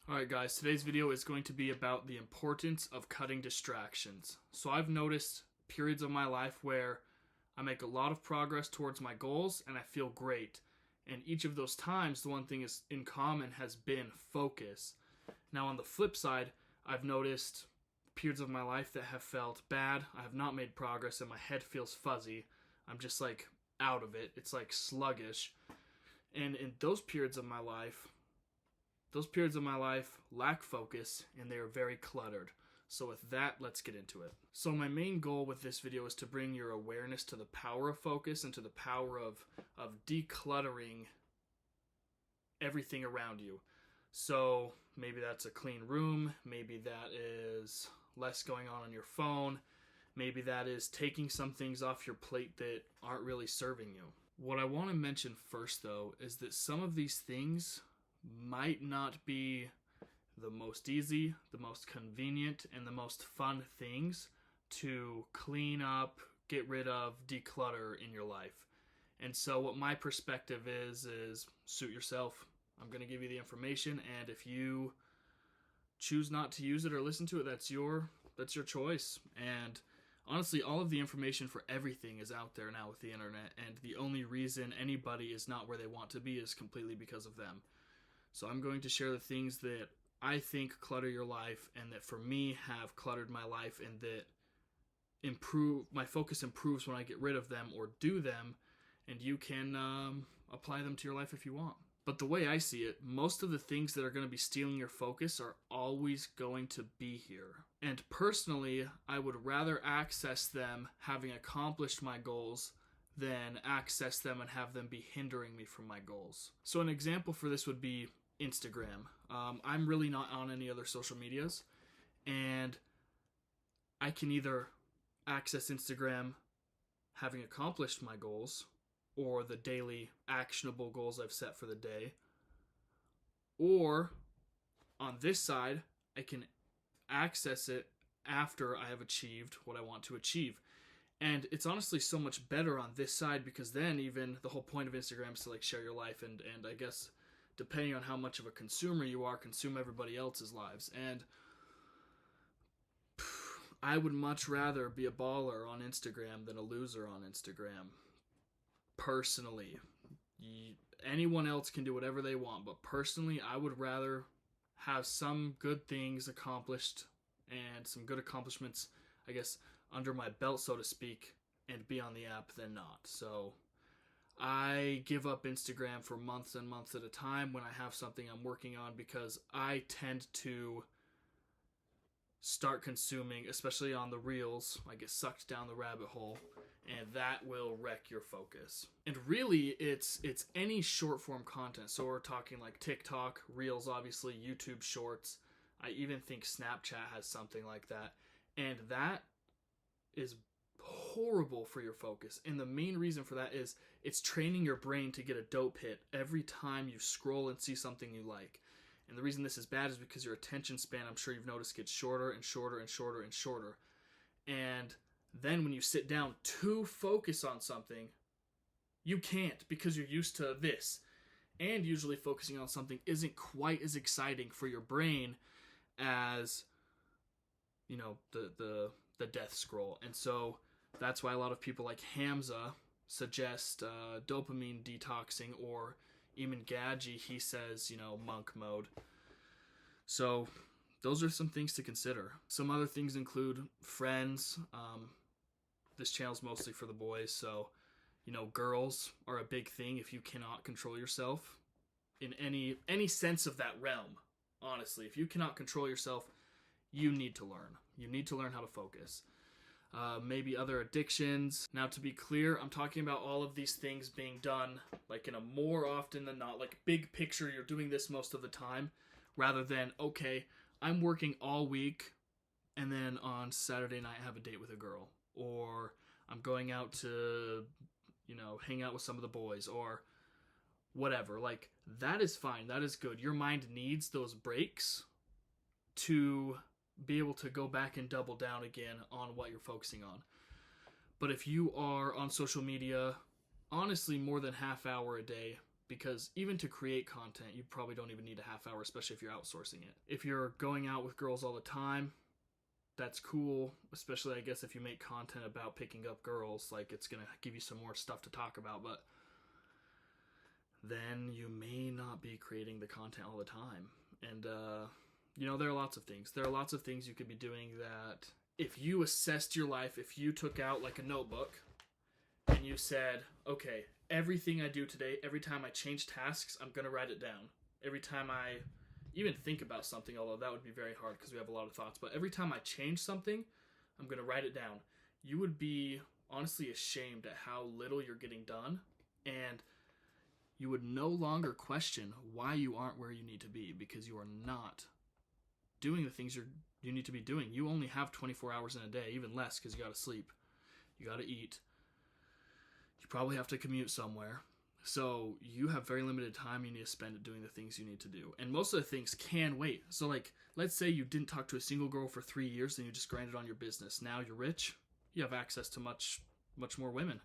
Alright guys, today's video is going to be about the importance of cutting distractions. So I've noticed periods of my life where I make a lot of progress towards my goals and I feel great. And each of those times, the one thing is in common has been focus. Now on the flip side, I've noticed periods of my life that have felt bad. I have not made progress and my head feels fuzzy. I'm just like out of it. It's like sluggish. And in those periods of my life lack focus and they are very cluttered. So with that, let's get into it. So my main goal with this video is to bring your awareness to the power of focus and to the power of decluttering everything around you. So maybe that's a clean room, maybe that is less going on your phone, maybe that is taking some things off your plate that aren't really serving you. What I want to mention first though is that some of these things might not be the most easy, the most convenient, and the most fun things to clean up, get rid of, declutter in your life. And so what my perspective is suit yourself. I'm going to give you the information, and if you choose not to use it or listen to it, that's your choice. And honestly, all of the information for everything is out there now with the internet, and the only reason anybody is not where they want to be is completely because of them. So I'm going to share the things that I think clutter your life and that for me have cluttered my life and that my focus improves when I get rid of them or do them, and you can apply them to your life if you want. But the way I see it, most of the things that are going to be stealing your focus are always going to be here. And personally, I would rather access them having accomplished my goals than access them and have them be hindering me from my goals. So an example for this would be Instagram. I'm really not on any other social medias, and I can either access Instagram having accomplished my goals or the daily actionable goals I've set for the day, or on this side, I can access it after I have achieved what I want to achieve. And it's honestly so much better on this side because then even the whole point of Instagram is to like share your life and I guess depending on how much of a consumer you are, consume everybody else's lives. And I would much rather be a baller on Instagram than a loser on Instagram. Personally. Anyone else can do whatever they want, but personally, I would rather have some good things accomplished and some good accomplishments, I guess, under my belt, so to speak, and be on the app than not. So I give up Instagram for months and months at a time when I have something I'm working on because I tend to start consuming, especially on the reels. I get sucked down the rabbit hole, and that will wreck your focus. And really, it's any short form content. So we're talking like TikTok, reels, obviously, YouTube shorts. I even think Snapchat has something like that. And that is horrible for your focus. And the main reason for that is it's training your brain to get a dope hit every time you scroll and see something you like. And the reason this is bad is because your attention span, I'm sure you've noticed, gets shorter and shorter and shorter and shorter. And then when you sit down to focus on something, you can't because you're used to this. And usually focusing on something isn't quite as exciting for your brain as, you know, the death scroll. And so that's why a lot of people like Hamza suggest dopamine detoxing, or even Gadji, he says, you know, monk mode. So those are some things to consider. Some other things include friends. This channel's mostly for the boys, so, you know, girls are a big thing if you cannot control yourself in any sense of that realm. Honestly, if you cannot control yourself, you need to learn. You need to learn how to focus. Maybe other addictions. Now, to be clear, I'm talking about all of these things being done like in a more often than not, like big picture, you're doing this most of the time, rather than, okay, I'm working all week and then on Saturday night I have a date with a girl, or I'm going out to, you know, hang out with some of the boys, or whatever. Like, that is fine. That is good. Your mind needs those breaks to be able to go back and double down again on what you're focusing on. But if you are on social media, honestly, more than half hour a day, because even to create content, you probably don't even need a half hour, especially if you're outsourcing it. If you're going out with girls all the time, that's cool, especially I guess if you make content about picking up girls, like it's gonna give you some more stuff to talk about, but then you may not be creating the content all the time. And there are lots of things. There are lots of things you could be doing that if you assessed your life, if you took out like a notebook and you said, okay, everything I do today, every time I change tasks, I'm going to write it down. Every time I even think about something, although that would be very hard because we have a lot of thoughts, but every time I change something, I'm going to write it down. You would be honestly ashamed at how little you're getting done, and you would no longer question why you aren't where you need to be, because you are not doing the things you need to be doing. You only have 24 hours in a day, even less, because you got to sleep, you got to eat, you probably have to commute somewhere. So you have very limited time you need to spend doing the things you need to do. And most of the things can wait. So like, let's say you didn't talk to a single girl for 3 years and you just grinded on your business. Now you're rich. You have access to much more women.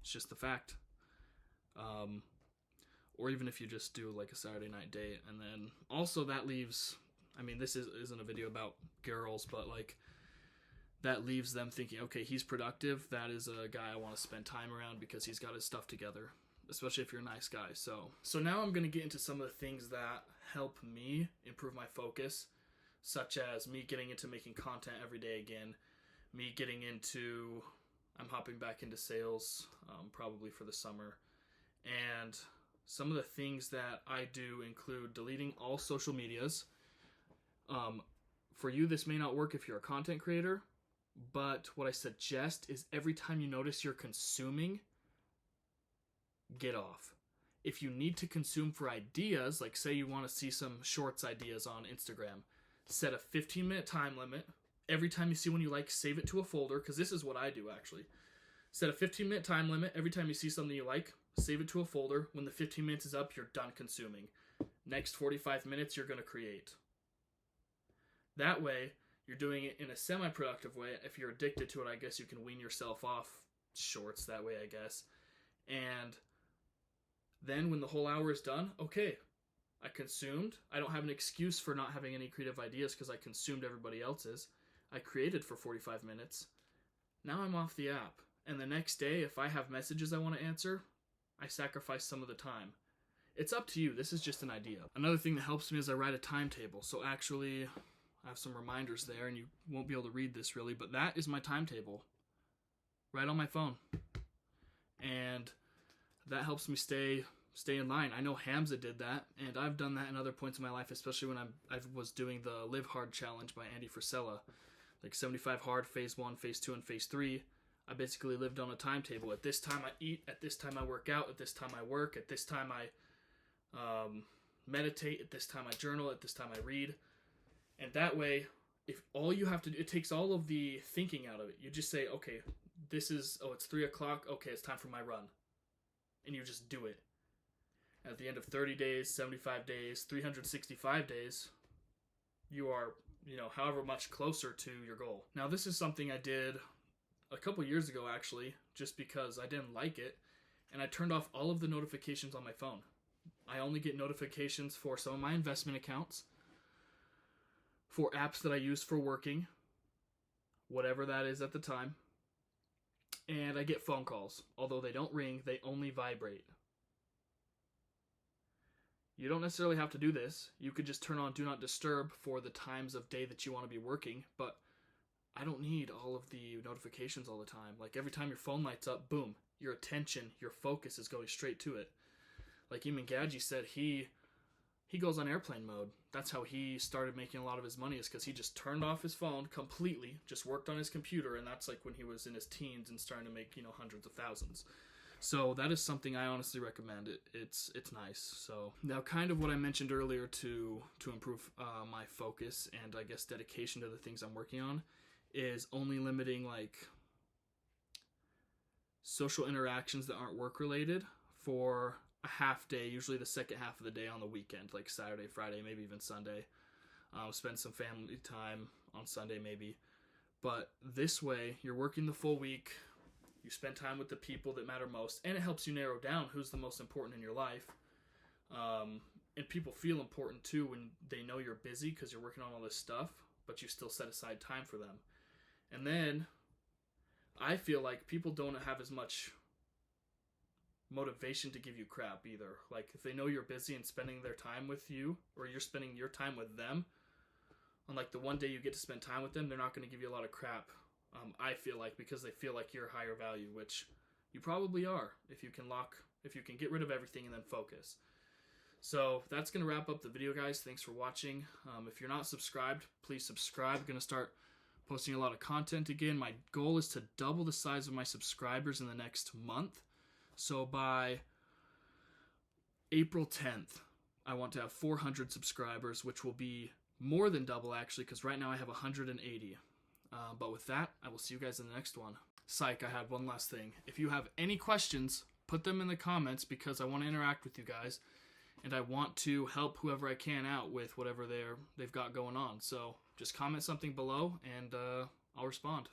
It's just the fact. Or even if you just do like a Saturday night date. And then also that leaves, this isn't a video about girls, but like that leaves them thinking, okay, he's productive. That is a guy I want to spend time around because he's got his stuff together, especially if you're a nice guy. So now I'm going to get into some of the things that help me improve my focus, such as me getting into making content every day again, me getting into, I'm hopping back into sales, probably for the summer. And some of the things that I do include deleting all social medias. For you, this may not work if you're a content creator, but what I suggest is every time you notice you're consuming, get off. If you need to consume for ideas, like say you want to see some shorts ideas on Instagram, set a 15-minute time limit. Every time you see one you like, save it to a folder, because this is what I do actually. Set a 15-minute time limit. Every time you see something you like, save it to a folder. When the 15 minutes is up, you're done consuming. Next 45 minutes, you're going to create. That way, you're doing it in a semi-productive way. If you're addicted to it, I guess you can wean yourself off shorts that way, I guess. And then when the whole hour is done, okay, I consumed. I don't have an excuse for not having any creative ideas because I consumed everybody else's. I created for 45 minutes. Now I'm off the app. And the next day, if I have messages I want to answer, I sacrifice some of the time. It's up to you. This is just an idea. Another thing that helps me is I write a timetable. So actually, I have some reminders there, and you won't be able to read this really, but that is my timetable right on my phone. And that helps me stay in line. I know Hamza did that, and I've done that in other points in my life, especially when I was doing the Live Hard Challenge by Andy Frisella. Like 75 hard, phase 1, phase 2, and phase 3. I basically lived on a timetable. At this time I eat, at this time I work out, at this time I work, at this time I meditate, at this time I journal, at this time I read. And that way, if all you have to do, it takes all of the thinking out of it. You just say, okay, it's 3 o'clock, okay, it's time for my run. And you just do it. At the end of 30 days, 75 days, 365 days, you are, however much closer to your goal. Now, this is something I did a couple years ago, actually, just because I didn't like it, and I turned off all of the notifications on my phone. I only get notifications for some of my investment accounts, for apps that I use for working, whatever that is at the time, and I get phone calls. Although they don't ring, they only vibrate. You don't necessarily have to do this. You could just turn on Do Not Disturb for the times of day that you want to be working, but I don't need all of the notifications all the time. Like every time your phone lights up, boom, your attention, your focus is going straight to it. Like Eamon Gadji said, he goes on airplane mode. That's how he started making a lot of his money, is because he just turned off his phone completely, just worked on his computer, and that's like when he was in his teens and starting to make, hundreds of thousands. So that is something I honestly recommend. It's nice. So now, kind of what I mentioned earlier to improve my focus and I guess dedication to the things I'm working on is only limiting like social interactions that aren't work related for a half day, usually the second half of the day on the weekend, like Saturday, Friday, maybe even Sunday. Spend some family time on Sunday maybe. But this way, you're working the full week. You spend time with the people that matter most, and it helps you narrow down who's the most important in your life. And people feel important too when they know you're busy because you're working on all this stuff, but you still set aside time for them. And then I feel like people don't have as much motivation to give you crap either. Like if they know you're busy and spending their time with you, or you're spending your time with them, on like the one day you get to spend time with them, they're not going to give you a lot of crap. I feel like, because they feel like you're higher value, which you probably are if you can get rid of everything and then focus. So that's going to wrap up the video, guys. Thanks for watching. If you're not subscribed, please subscribe. I'm going to start posting a lot of content again. My goal is to double the size of my subscribers in the next month. So by April 10th, I want to have 400 subscribers, which will be more than double, actually, because right now I have 180. But with that, I will see you guys in the next one. Psych, I had one last thing. If you have any questions, put them in the comments, because I want to interact with you guys. And I want to help whoever I can out with whatever they've got going on. So just comment something below, and I'll respond.